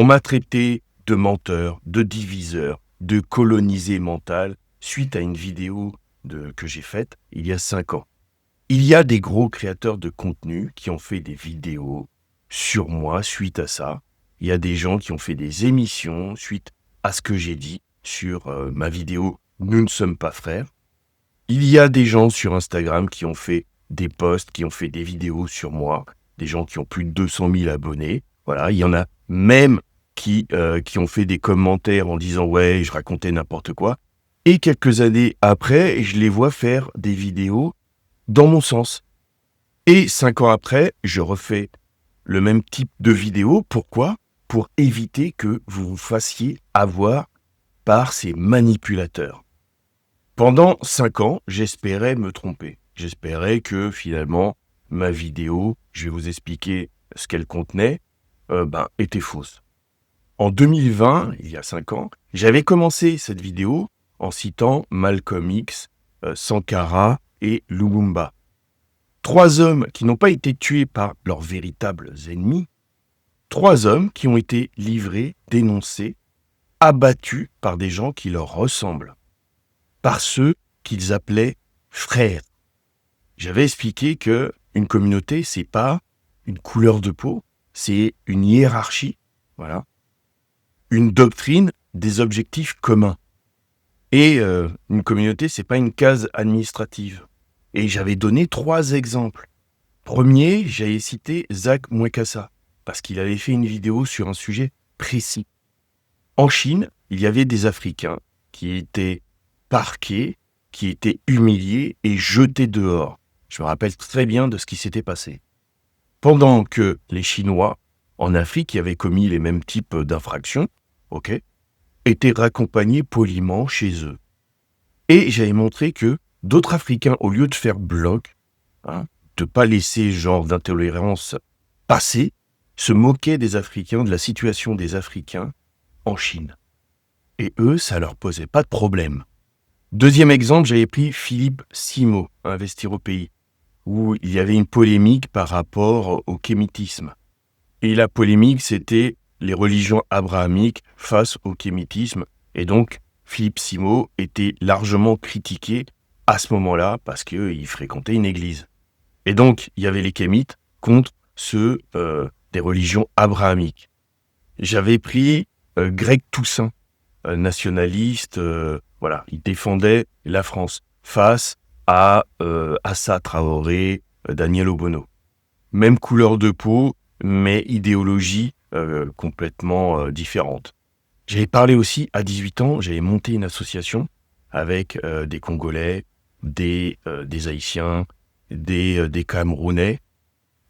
On m'a traité de menteur, de diviseur, de colonisé mental suite à une vidéo que j'ai faite il y a 5 ans. Il y a des gros créateurs de contenu qui ont fait des vidéos sur moi suite à ça. Il y a des gens qui ont fait des émissions suite à ce que j'ai dit sur ma vidéo «Nous ne sommes pas frères». Il y a des gens sur Instagram qui ont fait des posts, qui ont fait des vidéos sur moi, des gens qui ont plus de 200 000 abonnés. Voilà, il y en a même qui ont fait des commentaires en disant ouais, je racontais n'importe quoi. Et quelques années après, je les vois faire des vidéos dans mon sens. Et 5 ans après, je refais le même type de vidéo. Pourquoi? Pour éviter que vous vous fassiez avoir par ces manipulateurs. Pendant 5 ans, j'espérais me tromper. J'espérais que finalement, ma vidéo, je vais vous expliquer ce qu'elle contenait, était fausse. En 2020, il y a 5 ans, j'avais commencé cette vidéo en citant Malcolm X, Sankara et Lumumba. 3 hommes qui n'ont pas été tués par leurs véritables ennemis, 3 hommes qui ont été livrés, dénoncés, abattus par des gens qui leur ressemblent, par ceux qu'ils appelaient frères. J'avais expliqué que une communauté, c'est pas une couleur de peau, c'est une hiérarchie, voilà, une doctrine, des objectifs communs. Et une communauté, c'est pas une case administrative. Et j'avais donné 3 exemples. Premier, j'avais cité Zach Mwekassa, parce qu'il avait fait une vidéo sur un sujet précis. En Chine, il y avait des Africains qui étaient parqués, qui étaient humiliés et jetés dehors. Je me rappelle très bien de ce qui s'était passé. Pendant que les Chinois, en Afrique, qui avaient commis les mêmes types d'infractions, étaient raccompagnés poliment chez eux. Et j'avais montré que d'autres Africains, au lieu de faire bloc, de pas laisser ce genre d'intolérance passer, se moquaient des Africains, de la situation des Africains en Chine. Et eux, ça leur posait pas de problème. Deuxième exemple, j'avais pris Philippe Simo, Investir au pays, où il y avait une polémique par rapport au kémitisme. Et la polémique, c'était les religions abrahamiques face au kémitisme. Et donc, Philippe Simo était largement critiqué à ce moment-là parce qu'il fréquentait une église. Et donc, il y avait les kémites contre ceux des religions abrahamiques. J'avais pris Greg Toussaint, nationaliste, il défendait la France face à Assa Traoré, Daniel Obono. Même couleur de peau, mais idéologie complètement différente. J'avais parlé aussi à 18 ans, j'avais monté une association avec des Congolais, des Haïtiens, des Camerounais.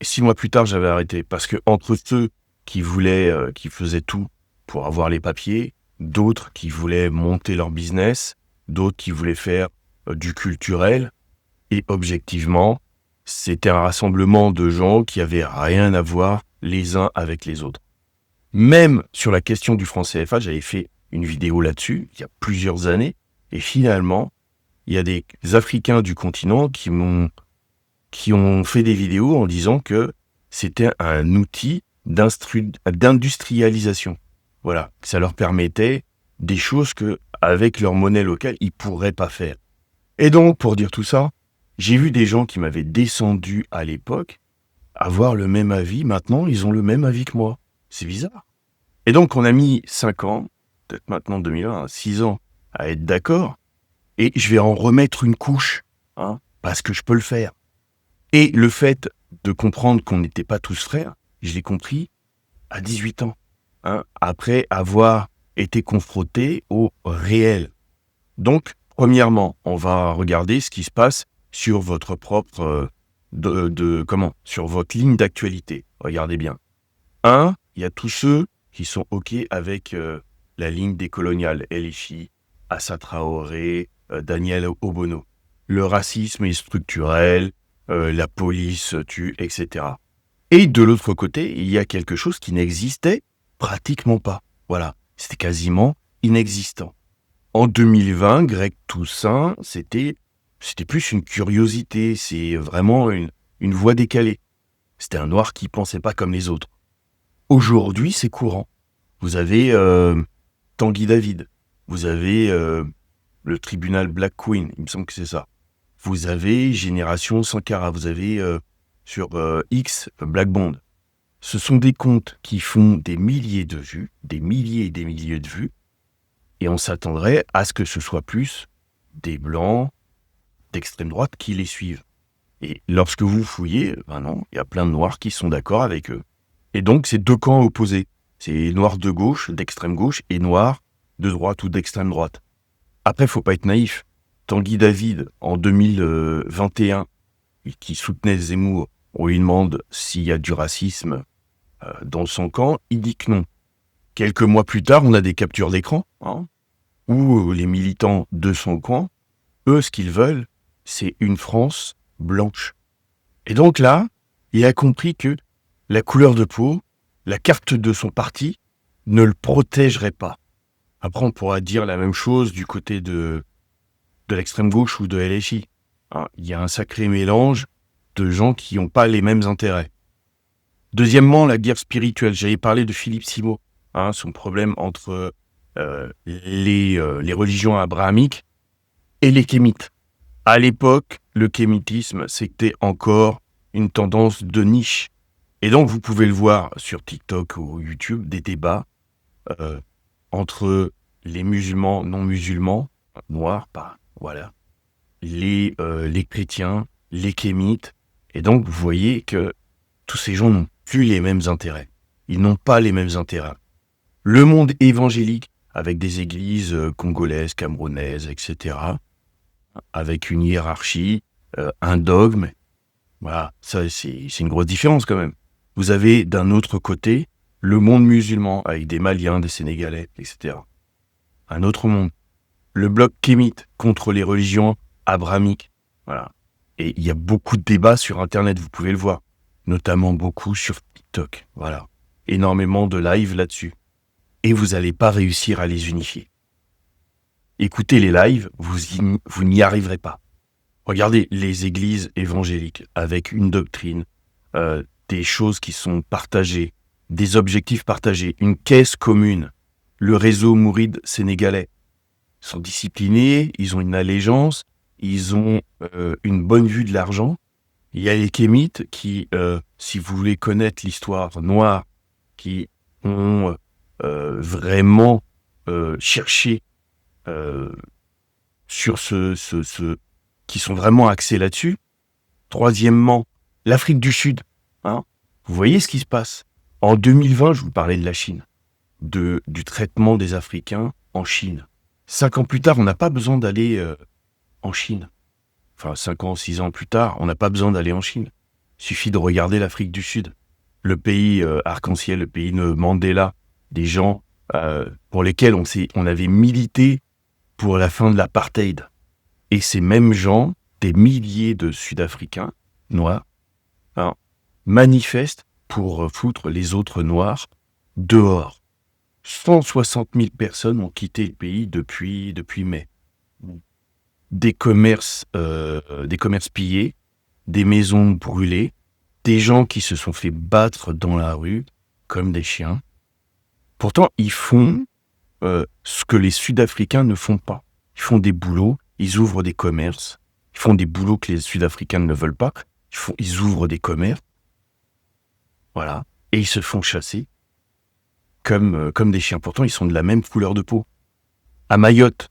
Et 6 mois plus tard, j'avais arrêté parce que entre ceux qui faisaient tout pour avoir les papiers, d'autres qui voulaient monter leur business, d'autres qui voulaient faire du culturel, et objectivement, c'était un rassemblement de gens qui avaient rien à voir les uns avec les autres. Même sur la question du franc CFA, j'avais fait une vidéo là-dessus, il y a plusieurs années, et finalement, il y a des Africains du continent qui ont fait des vidéos en disant que c'était un outil d'industrialisation. Voilà, ça leur permettait des choses que, avec leur monnaie locale, ils pourraient pas faire. Et donc, pour dire tout ça, j'ai vu des gens qui m'avaient descendu à l'époque avoir le même avis. Maintenant, ils ont le même avis que moi. C'est bizarre. Et donc, on a mis 5 ans, peut-être maintenant 2020, 6 ans, à être d'accord. Et je vais en remettre une couche, parce que je peux le faire. Et le fait de comprendre qu'on n'était pas tous frères, je l'ai compris à 18 ans, après avoir été confronté au réel. Donc, premièrement, on va regarder ce qui se passe sur votre propre, sur votre ligne d'actualité. Regardez bien. Il y a tous ceux qui sont OK avec la ligne décoloniale, LFI, Assa Traoré, Daniel Obono. Le racisme est structurel, la police tue, etc. Et de l'autre côté, il y a quelque chose qui n'existait pratiquement pas. Voilà, c'était quasiment inexistant. En 2020, Greg Toussaint, c'était plus une curiosité, c'est vraiment une voix décalée. C'était un noir qui pensait pas comme les autres. Aujourd'hui, c'est courant. Vous avez Tanguy David. Vous avez le tribunal Black Queen, il me semble que c'est ça. Vous avez Génération Sankara. Vous avez sur X Black Bond. Ce sont des comptes qui font des milliers de vues, des milliers et des milliers de vues, et on s'attendrait à ce que ce soit plus des blancs d'extrême droite qui les suivent. Et lorsque vous fouillez, ben non, il y a plein de noirs qui sont d'accord avec eux. Et donc, c'est deux camps opposés. C'est noirs de gauche, d'extrême gauche, et noirs de droite ou d'extrême droite. Après, faut pas être naïf. Tanguy David, en 2021, qui soutenait Zemmour, on lui demande s'il y a du racisme dans son camp, il dit que non. Quelques mois plus tard, on a des captures d'écran, où les militants de son camp, eux, ce qu'ils veulent, c'est une France blanche. Et donc là, il a compris que la couleur de peau, la carte de son parti, ne le protégerait pas. Après, on pourra dire la même chose du côté de l'extrême gauche ou de LFI. Il y a un sacré mélange de gens qui n'ont pas les mêmes intérêts. Deuxièmement, la guerre spirituelle. J'avais parlé de Philippe Simot, son problème entre les religions abrahamiques et les kémites. À l'époque, le kémitisme, c'était encore une tendance de niche. Et donc, vous pouvez le voir sur TikTok ou YouTube, des débats entre les musulmans, non-musulmans, noirs, voilà, les chrétiens, les kémites. Et donc, vous voyez que tous ces gens n'ont plus les mêmes intérêts. Ils n'ont pas les mêmes intérêts. Le monde évangélique, avec des églises congolaises, camerounaises, etc., avec une hiérarchie, un dogme, voilà, ça c'est une grosse différence quand même. Vous avez d'un autre côté le monde musulman, avec des Maliens, des Sénégalais, etc. Un autre monde. Le bloc kémite contre les religions abrahamiques. Voilà. Et il y a beaucoup de débats sur Internet, vous pouvez le voir. Notamment beaucoup sur TikTok. Voilà. Énormément de lives là-dessus. Et vous n'allez pas réussir à les unifier. Écoutez les lives, vous n'y arriverez pas. Regardez les églises évangéliques avec une doctrine, des choses qui sont partagées, des objectifs partagés, une caisse commune. Le réseau mouride sénégalais. Ils sont disciplinés, ils ont une allégeance, ils ont une bonne vue de l'argent. Il y a les kémites qui, si vous voulez connaître l'histoire noire, qui ont vraiment cherché sur qui sont vraiment axés là-dessus. Troisièmement, l'Afrique du Sud. Vous voyez ce qui se passe. En 2020, je vous parlais de la Chine, du traitement des Africains en Chine. 5 ans plus tard, on n'a pas besoin d'aller en Chine. Enfin, 5 ans, 6 ans plus tard, on n'a pas besoin d'aller en Chine. Il suffit de regarder l'Afrique du Sud. Le pays arc-en-ciel, le pays de Mandela, des gens pour lesquels on avait milité pour la fin de l'apartheid. Et ces mêmes gens, des milliers de Sud-Africains noirs, manifestent pour foutre les autres noirs dehors. 160 000 personnes ont quitté le pays depuis mai. Des commerces pillés, des maisons brûlées, des gens qui se sont fait battre dans la rue comme des chiens. Pourtant, ils font ce que les Sud-Africains ne font pas. Ils font des boulots, ils ouvrent des commerces, ils font des boulots que les Sud-Africains ne veulent pas. Ils ouvrent des commerces, voilà, et ils se font chasser comme des chiens. Pourtant, ils sont de la même couleur de peau. À Mayotte,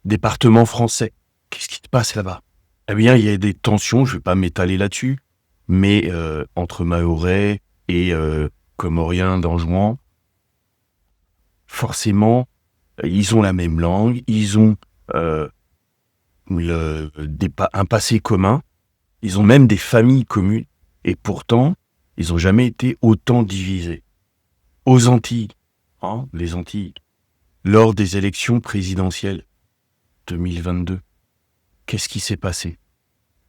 département français, qu'est-ce qui se passe là-bas? Eh bien, il y a des tensions, je ne vais pas m'étaler là-dessus, mais entre Mahorais et Comoriens d'Anjouan, forcément, ils ont la même langue, ils ont un passé commun, ils ont même des familles communes, et pourtant, ils n'ont jamais été autant divisés. Aux Antilles, les Antilles, lors des élections présidentielles 2022, qu'est-ce qui s'est passé?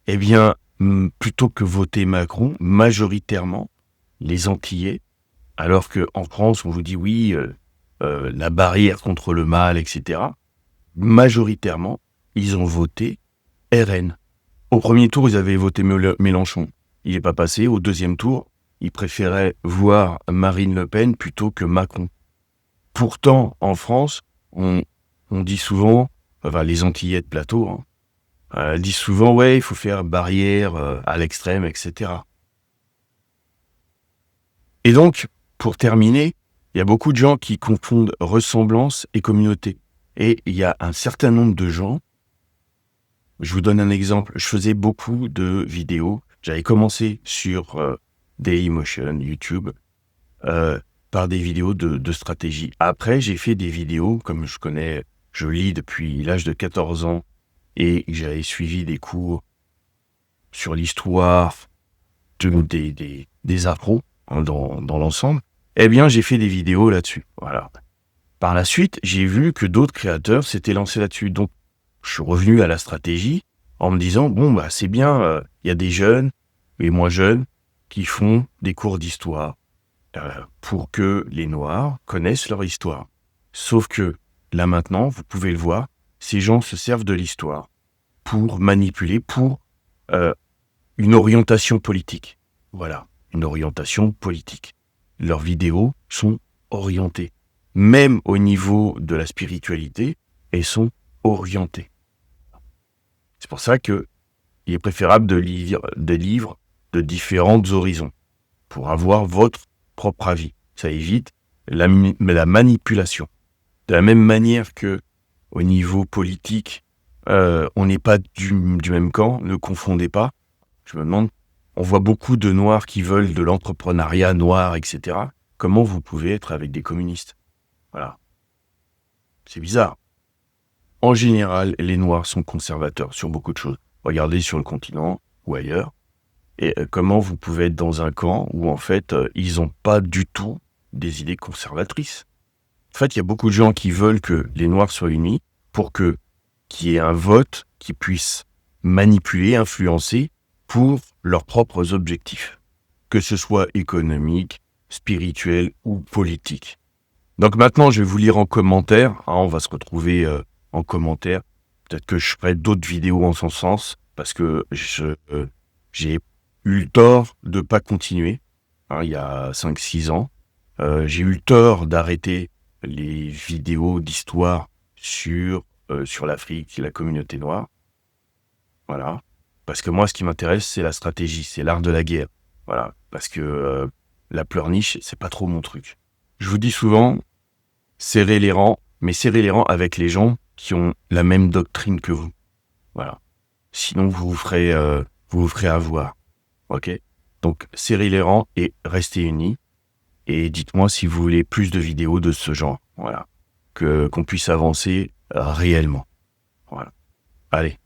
Eh bien, plutôt que voter Macron, majoritairement, les Antillais, alors qu'en France, on vous dit oui, la barrière contre le mal, etc., majoritairement, ils ont voté RN. Au premier tour, ils avaient voté Mélenchon. Il n'est pas passé. Au deuxième tour, ils préféraient voir Marine Le Pen plutôt que Macron. Pourtant, en France, on dit souvent, enfin les Antillais de plateau, disent souvent, ouais, il faut faire barrière à l'extrême, etc. Et donc, pour terminer, il y a beaucoup de gens qui confondent ressemblance et communauté. Et il y a un certain nombre de gens, je vous donne un exemple, je faisais beaucoup de vidéos, j'avais commencé sur Dailymotion, YouTube, par des vidéos de stratégie. Après, j'ai fait des vidéos, comme je lis depuis l'âge de 14 ans, et j'avais suivi des cours sur l'histoire des afros dans l'ensemble. Eh bien, j'ai fait des vidéos là-dessus. Voilà. Par la suite, j'ai vu que d'autres créateurs s'étaient lancés là-dessus. Donc, je suis revenu à la stratégie en me disant, bon, bah, c'est bien, il y a des jeunes et moins jeunes qui font des cours d'histoire pour que les Noirs connaissent leur histoire. Sauf que, là maintenant, vous pouvez le voir, ces gens se servent de l'histoire pour manipuler, pour une orientation politique. Voilà, une orientation politique. Leurs vidéos sont orientées. Même au niveau de la spiritualité, elles sont orientées. C'est pour ça qu'il est préférable de lire des livres de différents horizons pour avoir votre propre avis. Ça évite la manipulation. De la même manière que au niveau politique, on n'est pas du même camp, ne confondez pas. Je me demande, on voit beaucoup de Noirs qui veulent de l'entrepreneuriat noir, etc. Comment vous pouvez être avec des communistes? Voilà. C'est bizarre. En général, les Noirs sont conservateurs sur beaucoup de choses. Regardez sur le continent ou ailleurs. Et comment vous pouvez être dans un camp où, en fait, ils n'ont pas du tout des idées conservatrices. En fait, il y a beaucoup de gens qui veulent que les Noirs soient unis pour qu'il y ait un vote qui puisse manipuler, influencer pour leurs propres objectifs, que ce soit économique, spirituel ou politique. Donc maintenant, je vais vous lire en commentaire. On va se retrouver en commentaire. Peut-être que je ferai d'autres vidéos en son sens parce que j'ai eu le tort de pas continuer il y a 5-6 ans. J'ai eu le tort d'arrêter les vidéos d'histoire sur l'Afrique et la communauté noire. Voilà. Parce que moi, ce qui m'intéresse, c'est la stratégie, c'est l'art de la guerre. Voilà. Parce que la pleurniche, c'est pas trop mon truc. Je vous dis souvent, serrez les rangs, mais serrez les rangs avec les gens qui ont la même doctrine que vous. Voilà. Sinon, vous vous ferez avoir. Ok? Donc, serrez les rangs et restez unis. Et dites-moi si vous voulez plus de vidéos de ce genre. Voilà. Qu'on puisse avancer réellement. Voilà. Allez.